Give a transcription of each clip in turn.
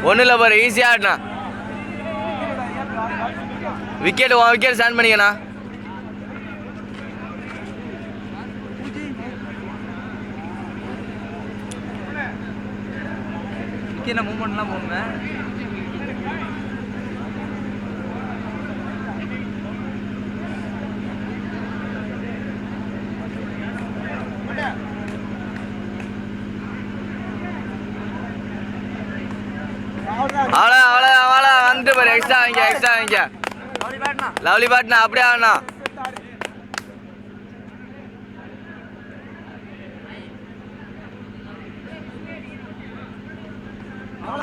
ஒன்றும் இல்லை பாரு, ஈஸியாக ஆடினா. விக்கெட் விக்கெட் ஸ்டாண்ட் பண்ணிக்கண்ணா. விக்கெட் மூவ்மெண்ட்லாம் போங்க. அவ்வளோ வந்துட்டு பாரு. எக்ஸ்ட்ரா வாங்கிக்க. லவ்லி பேட்னா அப்படியே ஆடனா.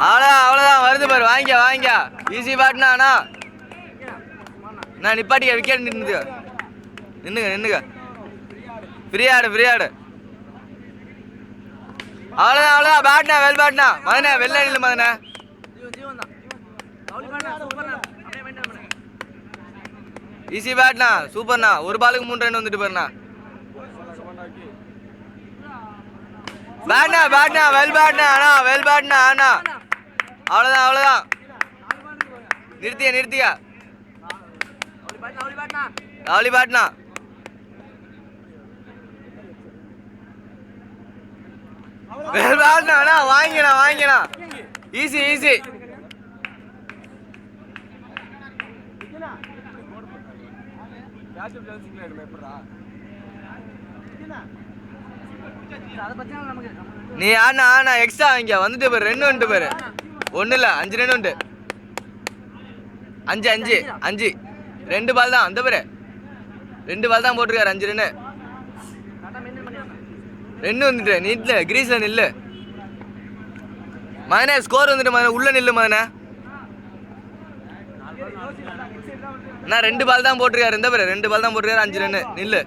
அவ்வளோதான் வருது பாரு. வாங்கிக்க. ஈஸி பேட்னா அண்ணா. நான் நிப்பாட்டிக்க. விக்கெட் நின்னுங்க. ஃப்ரீயாடு. அவ்வளோதான் பேட்னா. வெல் பேட்னா மதனே. வெளில நில்லு மதனே. ஈஸி பேட்னா. சூப்பர்ண்ணா. ஒரு பாலுக்கு 3 ரன் வந்துட்டு பாருண்ணா. பேட்னா வெல் பேட்னா அண்ணா. அவ்வளோதான். நிறுத்தியா. லவ்லி பேட்னா. வெல் பேட்னா அண்ணா. வாங்கிக்கண்ணா. ஈஸி. நீ ஆனா எக்ஸ்ட்ரா வாங்க. வந்துட்டு பாரு. 2 வந்துட்டு பாரு. ஒன்றும் இல்லை, 5 ரன் உண்டு. 5 2 பால் தான். அந்த பாரு 2 பால் தான் போட்டிருக்காரு. 5 ரன்னு. 2 வந்துட்டு நில்லு. கிரீஸ்ல நில்லு மகனே. ஸ்கோர் வந்துட்டு மகனே. உள்ள நில்லு மகனே. நான் 2 பால் தான் போட்டிருக்காரு. இந்த பாரு 2 பால் தான் போட்டிருக்காரு. 5 ரன்னு. நில்லு.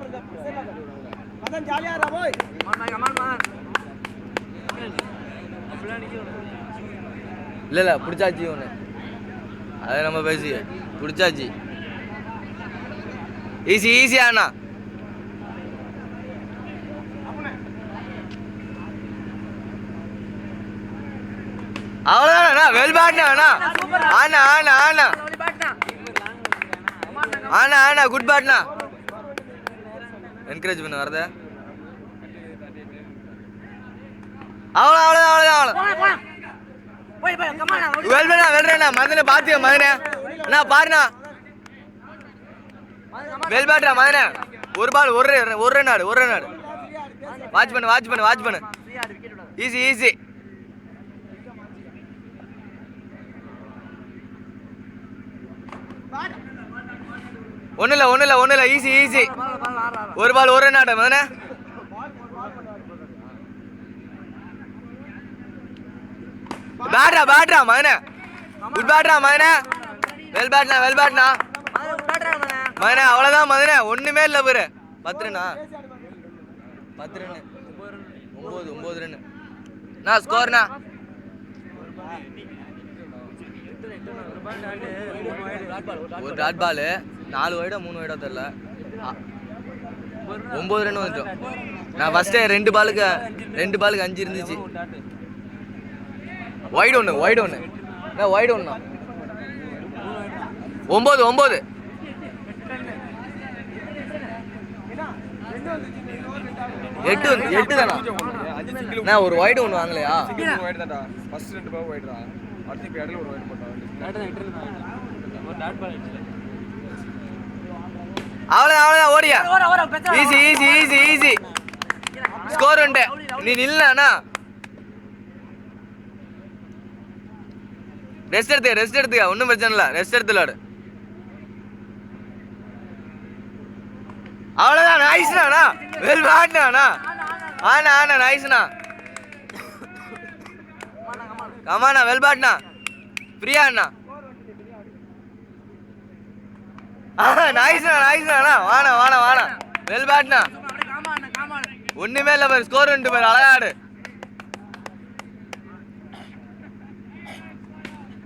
இல்ல பிடிச்சாச்சு ஒன்று. அதை நம்ம பேசி பிடிச்சாச்சு. ஈஸியாண்ணா. அவ்வளோதாண்ணா. வெல் பேட்னா ஆனா குட் பேட்னா. என்கரேஜ் பண்ண வரத. அவ்வளோ. வெல்றேண்ணா. மதனை பாத்துக்க மதனே. அண்ணா பாருண்ணா. வெல் பேட்ரா மதனே. ஒரு பால் ஒரு ரன் ஆடு. வாட்ச் பண்ணு. ஈஸி. ஒன்றும் இல்லை. ஈஸி. ஒரு பால் ஒரு ரன் ஆடு மதனே. பேட்ரா மகனே. குட் பேட்ரா மகனே. வெல் பேட்னா மகனே. அவ்வளோதான் மகனே. ஒன்றுமே இல்லை பாரு. 10 ரன்னா. 10 ரன்னு. 9 ரன்னு. நான் ஸ்கோர்ண்ணா. ஒரு டாட் பால் 4 வைடா 3 வைடா தெரியல. 9 ரன் வந்துட்டோம். நான் ஃபர்ஸ்டே 2 பாலுக்கு 5 இருந்துச்சு. வைடு ஒன்று 9 8 தானா. நான் ஒரு வைடு ஒன்று வாங்கலையா. அவ்வளோதான் ஓடியா. ஈஸி. ஸ்கோர் உண்டு. நீ நில்லண்ணா. ரெஸ்ட் எடுத்துக்க. ஒன்றும் பிரச்சனை இல்லை. ரெஸ்ட் எடுத்து விளாடு. அவ்வளோதான். நைஸ்ண்ணா. வெல் பேட்னா. ஆனா நைஸ்ண்ணா. கமாண்ணா. வெல் பேட்னா. பிரியா அண்ணா. நைஸ்ண்ணா. வாணா. வெல் பேட்னா. ஒன்றுமே இல்லை பாரு. ஸ்கோர் உண்டு பாரு. அழகாடு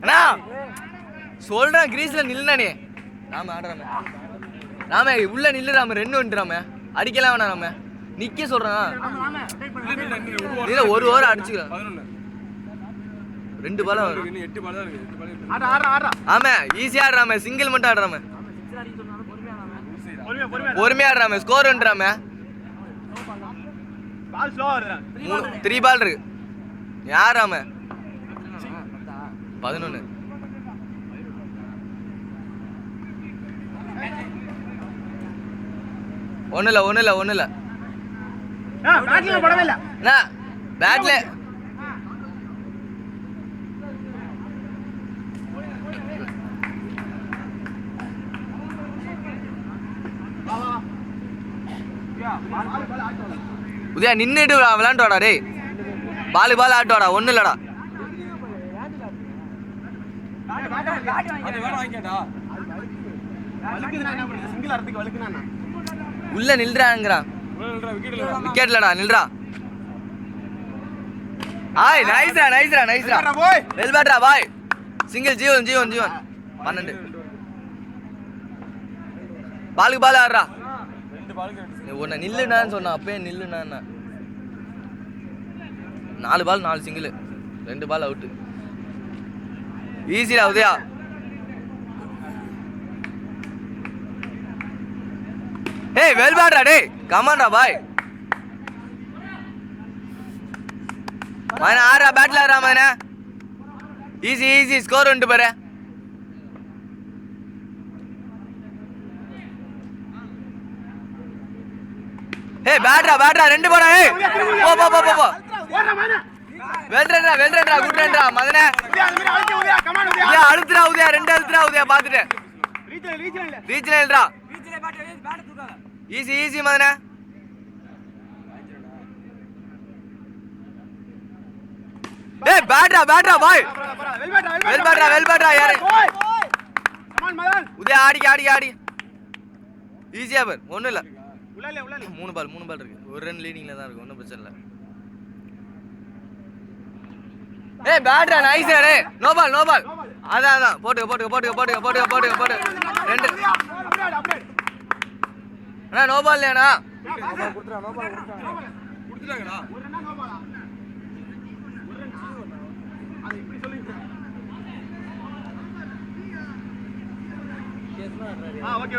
அண்ணா. சொல்றேன் கிரீஸ்ல நில்லுண்ணே. ராமே உள்ள நில்லு ராம. 2 வந்துட்டு ராம. அடிக்கலாம் வேணாம் ராம. நிக்க சொல்றேன். ஒரு ஓவர் அடிச்சுக்கலாம். 2 பால் இன்னும் 8 பால் தான் இருக்கு. ஆமா ஈஸியா ஆடுறாம சிங்கிள் மட்டும் ஆடுறாம பொறுமையா ஆடுறாம ஸ்கோர் ஒன்றாம 3 பால் இருக்கு யாராம 11 ஒண்ணுல பேட்ல உதயா நின்னுட்டு விளையாண்டு வாடா டேய் பால் ஆட்டு வாடா ஒண்ணு இல்லடா அது வேற வாங்கிடா. உள்ள நில்றாங்கறான் விக்கெட்ல விக்கெட்லடா நில்றா ஆய் நைஸ்ரா வெல் பேட்ரா பாய் சிங்கிள் ஜீவன் 12 பாலுக்கு பால் ஆடுறா 2 பாலுக்கு 2 உன்னை நில்லுனான்னு சொன்னா அப்பயே நில்லுனா 4 பால் 4 சிங்கிள் 2 பால் அவுட்டு ஈஸிடா உதயா ஏய் வெல் பேட்ரா டேய் கமான்டா பாய் மயனா ஆறா பேட்ல ஆறா மயனா ஈஸி ஸ்கோர் உண்டு பாரு ஏய் பேட்ரா 2 போடா ஏய் போ வெல்றா குட் ரன்டா மதனே உதயா அழுத்துறா உதயா 2 அழுத்துறா உதயா பாத்துட்டு ரீச்ல ஈஸி மதனே ஏய் பேட்ரா பாய் வெல் பேட்ரா யாரு உதயா ஆடி ஈஸியா பார் ஒண்ணும் இல்ல 3 பால் இருக்கு ஒரு ரன் லீடிங்ல தான் இருக்கு ஒன்றும் பிரச்சனை இல்லை ஏய் பேட்ரா நைஸ்ரா டேய் நோ பால் அதான் போட்டு 2 அண்ணா நோ பால் இல்லையாண்ணா கொடுத்துட்டாங்கடா.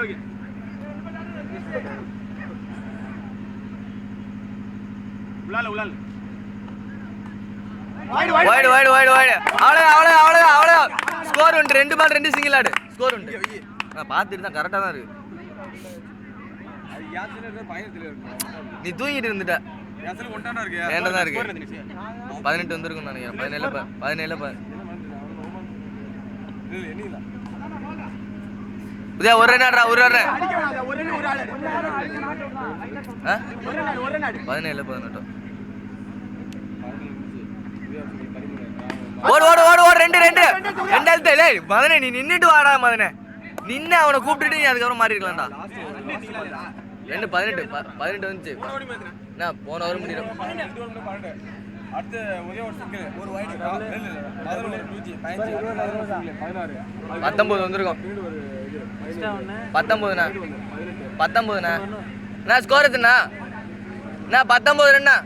ஓகே உள்ளால வைடு அவ்வளோ ஸ்கோர் உண்டு 2 பால் 2 சிங்கிள் ஆடு ஸ்கோர் உண்டு நான் பார்த்துட்டு தான் கரெக்டாக தான் இருக்கு அது யாத்திரை இருக்கு பயத்துல இருக்கு. நீ தூங்கிட்டு இருந்துட்ட யாத்திரை ஒன்றானா இருக்கு. ஏன்டா தான் இருக்கு 18 வந்திருக்கும் நினைக்கிறேன் 17 இல்ல என்னில. உதயா ஒரு ரன் ஆடுறா ஒரு ரன் 17 ஓடு 2 எழுத்து லேய் மதனே நீ நின்னுட்டு வாடா மதனே நின்னு அவனை கூப்பிட்டுட்டு நீ அதுக்கப்புறம் மாறி இருக்கலாம்டா 18 வந்துச்சு நான் போன வர முடியும் அடுத்து ஒரே ஒரு சிங்கிள் ஒரு வைடு இல்ல 11 2 15 16 19 வந்திருக்கும் 19 நான் ஸ்கோர் எத்தனா நான் 19 ரன்னா